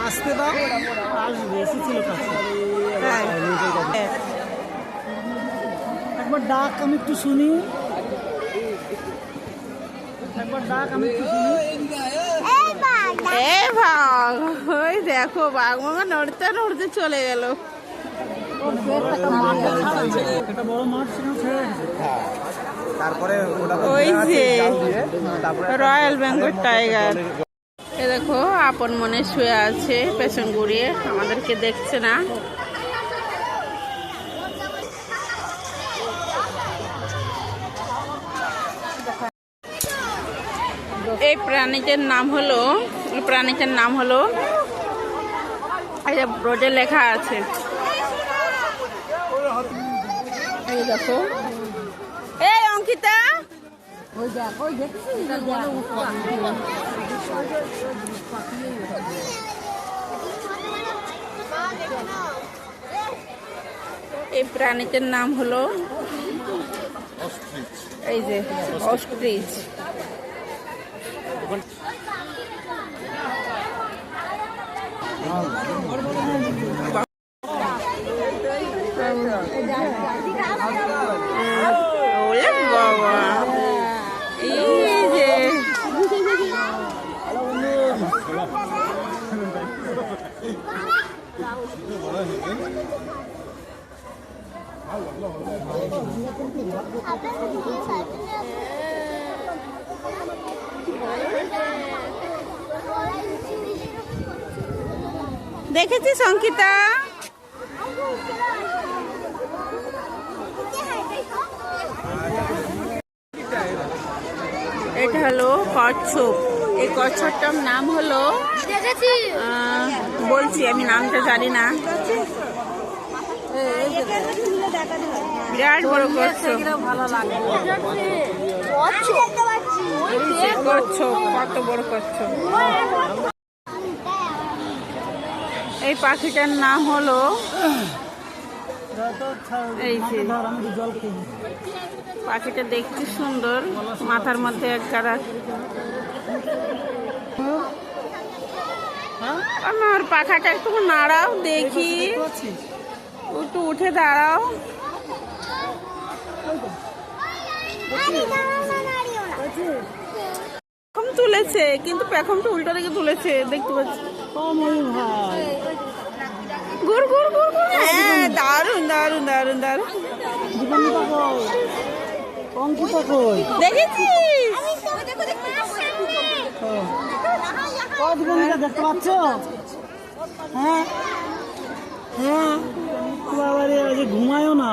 আসতে দাও, আসবে, এসেছিল কাছে। একবার ডাক, আমি একটু শুনি। একবার ডাক, আমি একটু শুনি। এই বাঘ, ওই দেখো বাঘ মামা নড়তে নড়তে চলে গেল। একটা বড় মাঠ সেখানে ছেড়ে রেখেছে। তারপরে ওই যে রয়্যাল বেঙ্গল টাইগার। এ দেখো আপন মনে শুয়ে আছে পেছন ঘুরিয়ে, আমাদেরকে দেখছে না। এই প্রাণীটার নাম হলো এই যে বোর্ডে লেখা আছে, এই দেখো। এই অঙ্কিতা, এই প্রাণীটার নাম হলো এই যে অস্ট্রিচ। ওলে বাবা, এই যে দেখেছিস অঙ্কিতা? এটা হলো কচ্ছপ। এই কচ্ছপটার নাম হলো বলছি, আমি নামটা জানি না। বিরাট বড় কচ্ছপ। কচ্ছপ, কত বড় কচ্ছপ। এই পাখিটার নাম হলো এই যে, পাখিটা দেখতে সুন্দর, মাথার মধ্যে এক গাড়া। আমার পাখাটা একটু নাড়াও দেখি, একটু উঠে দাঁড়াও। পেখম তুলেছে, কিন্তু পেখমটা উল্টো দিকে তুলেছে, দেখতে পাচ্ছি। গুড় গুড় গুড় গুড়, হ্যাঁ দারুন দারুন দারুন দারুন। দেখেছিস? দেখতে পাচ্ছ? হ্যাঁ হ্যাঁ, বাবা রে, ঘুমায়ও না।